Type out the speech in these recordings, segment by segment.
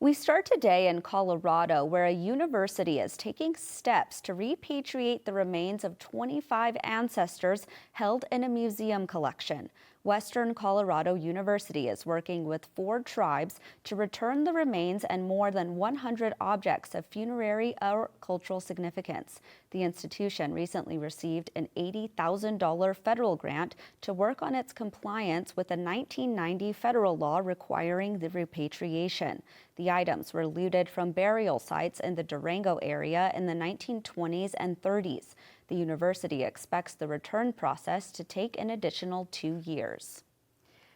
We start today in Colorado, where a university is taking steps to repatriate the remains of 25 ancestors held in a museum collection. Western Colorado University is working with 4 tribes to return the remains and more than 100 objects of funerary or cultural significance. The institution recently received an $80,000 federal grant to work on its compliance with a 1990 federal law requiring the repatriation. The items were looted from burial sites in the Durango area in the 1920s and 30s. The university expects the return process to take an additional 2 years.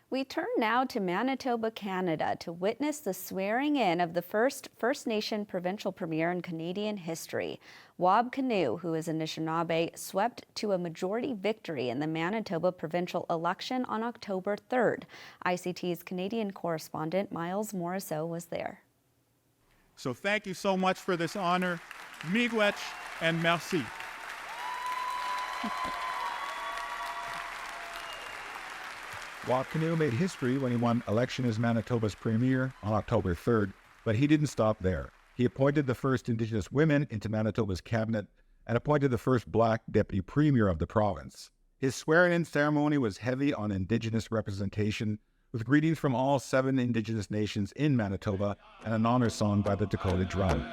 We turn now to Manitoba, Canada, to witness the swearing in of the first First Nation provincial premier in Canadian history. Wab Kinew, who is a Anishinaabe, swept to a majority victory in the Manitoba provincial election on October 3rd. ICT's Canadian correspondent Miles Morisseau was there. So thank you so much for this honor. Miigwech and merci. Wab Kinew made history when he won election as Manitoba's premier on October 3rd, but he didn't stop there. He appointed the first Indigenous women into Manitoba's cabinet and appointed the first Black deputy premier of the province. His swearing-in ceremony was heavy on Indigenous representation, with greetings from all 7 Indigenous nations in Manitoba and an honor song by the Dakota Drum.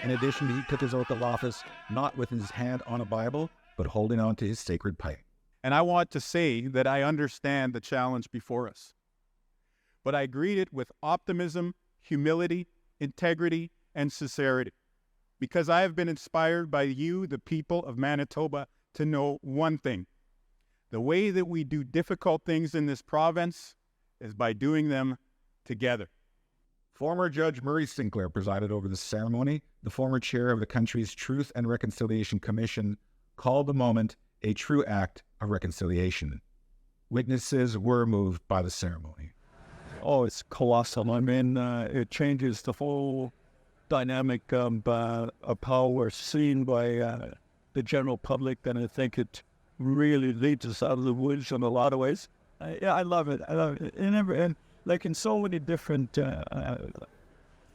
In addition, he took his oath of office not with his hand on a Bible, but holding on to his sacred pipe. And I want to say that I understand the challenge before us, but I greet it with optimism, humility, integrity, and sincerity, because I have been inspired by you, the people of Manitoba, to know one thing. The way that we do difficult things in this province is by doing them together. Former Judge Murray Sinclair presided over the ceremony. The former chair of the country's Truth and Reconciliation Commission called the moment a true act of reconciliation. Witnesses were moved by the ceremony. Oh, it's colossal. I mean, it changes the whole dynamic of how we're seen by the general public, and I think it really leads us out of the woods in a lot of ways. Yeah, I love it. I love it. And like in so many different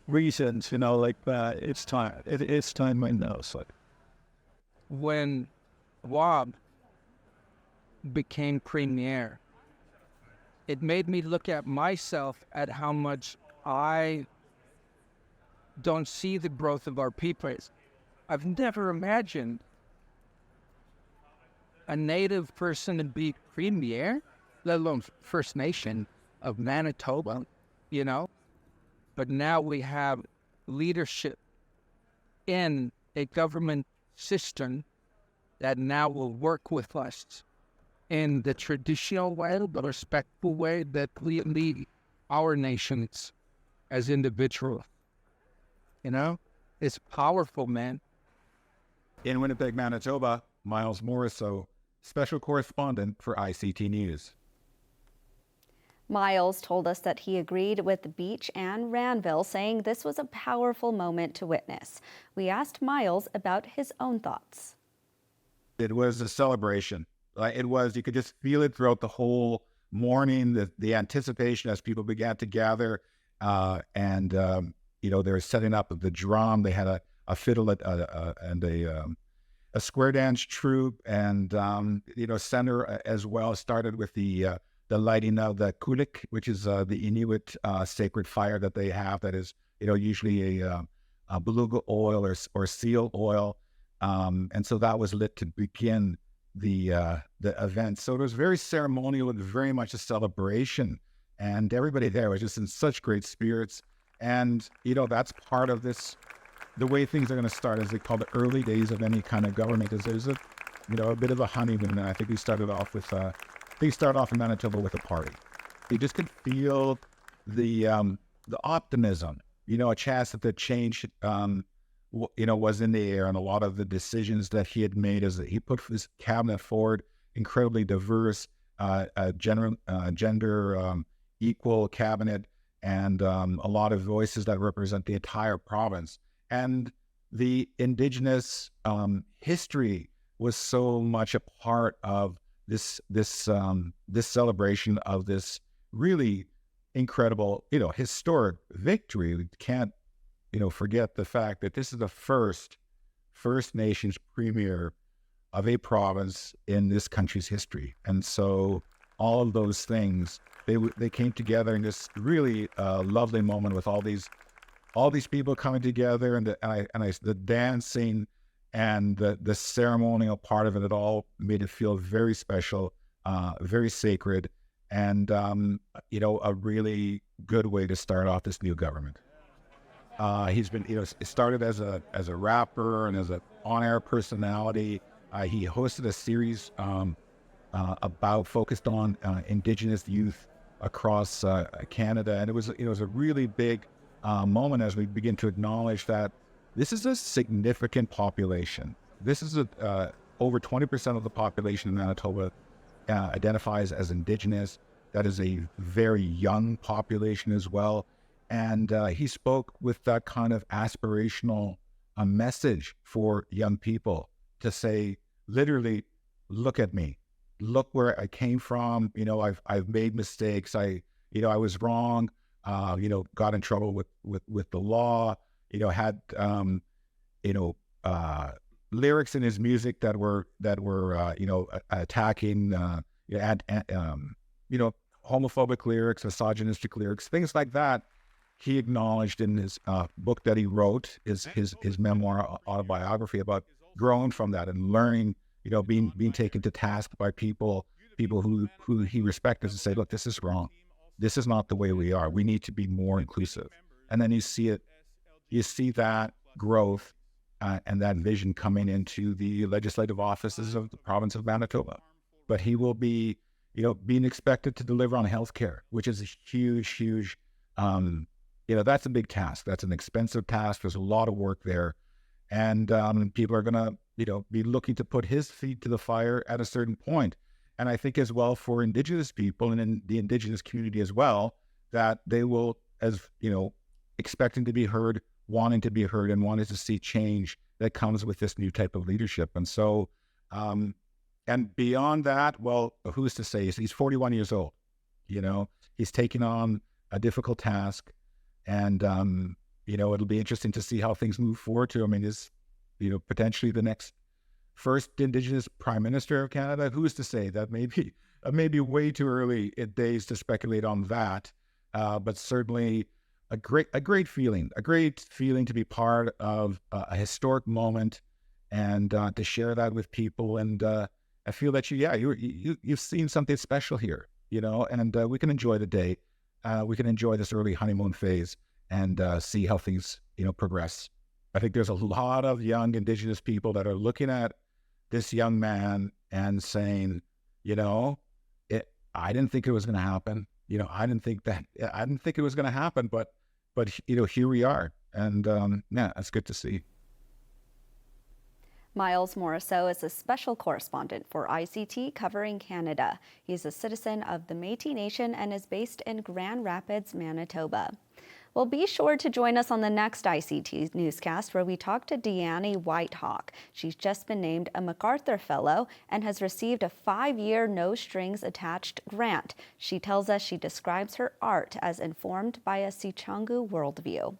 reasons, you know, like it's time. It's time right now. So when Wab became premier, it made me look at myself at how much I don't see the growth of our people. I've never imagined a Native person to be premier, let alone First Nation of Manitoba, you know. But now we have leadership in a government system that now will work with us in the traditional way, the respectful way that we lead our nations as individuals. You know, it's powerful, man. In Winnipeg, Manitoba, Miles Morisseau, special correspondent for ICT News. Miles told us that he agreed with Beach and Ranville, saying this was a powerful moment to witness. We asked Miles about his own thoughts. It was a celebration. It was, you could just feel it throughout the whole morning, the anticipation as people began to gather. You know, they were setting up the drum. They had a fiddle and a square dance troupe, and you know, center as well started with the lighting of the kulik, which is the Inuit sacred fire that they have. That is, you know, usually a beluga oil or seal oil, and so that was lit to begin the event. So it was very ceremonial and very much a celebration, and everybody there was just in such great spirits. And you know, that's part of this. The way things are going to start, as they call the early days of any kind of government, is there's a bit of a honeymoon. And I think we started off with they start off in Manitoba with a party. You just could feel the optimism. You know, a chance that the change was in the air, and a lot of the decisions that he had made as he put his cabinet forward, incredibly diverse, gender equal cabinet, and a lot of voices that represent the entire province. And the indigenous history was so much a part of this celebration of this really incredible, historic victory. We can't, forget the fact that this is the first First Nations premier of a province in this country's history. And so all of those things, they came together in this really lovely moment with all these people coming together, and the dancing and the ceremonial part of it all made it feel very special, very sacred, and a really good way to start off this new government. He's been, it started as a rapper and as an on-air personality. He hosted a series focused on Indigenous youth across Canada, and it was a really big moment as we begin to acknowledge that this is a significant population. This is over 20% of the population in Manitoba identifies as Indigenous. That is a very young population as well. And he spoke with that kind of aspirational message for young people to say, literally, look at me, look where I came from. I've made mistakes. I was wrong. Got in trouble with the law. Had lyrics in his music that were attacking homophobic lyrics, misogynistic lyrics, things like that. He acknowledged in his book that he wrote, his memoir autobiography, about growing from that and learning, being taken to task by people who he respected, to say, look, this is wrong. This is not the way we are. We need to be more inclusive. And then you see that growth and that vision coming into the legislative offices of the province of Manitoba. But he will be, being expected to deliver on healthcare, which is a huge, that's a big task. That's an expensive task. There's a lot of work there. And people are going to, be looking to put his feet to the fire at a certain point. And I think as well for Indigenous people and in the Indigenous community as well, that they will, as expecting to be heard, wanting to be heard, and wanting to see change that comes with this new type of leadership. And so, and beyond that, well, who's to say? He's 41 years old. He's taking on a difficult task, and it'll be interesting to see how things move forward to him. I mean, is potentially the next first Indigenous Prime Minister of Canada? Who's to say? That may be way too early in days to speculate on that. But certainly a great feeling to be part of a historic moment and to share that with people. And I feel that you've seen something special here, and we can enjoy the day. We can enjoy this early honeymoon phase and see how things, progress. I think there's a lot of young Indigenous people that are looking at this young man and saying, I didn't think it was going to happen. I didn't think it was going to happen, but here we are. And that's good to see. Miles Morisseau is a special correspondent for ICT covering Canada. He's a citizen of the Métis Nation and is based in Grand Rapids, Manitoba. Well, be sure to join us on the next ICT newscast, where we talk to Deanne Whitehawk. She's just been named a MacArthur Fellow and has received a 5-year no-strings-attached grant. She tells us she describes her art as informed by a Sicangu worldview.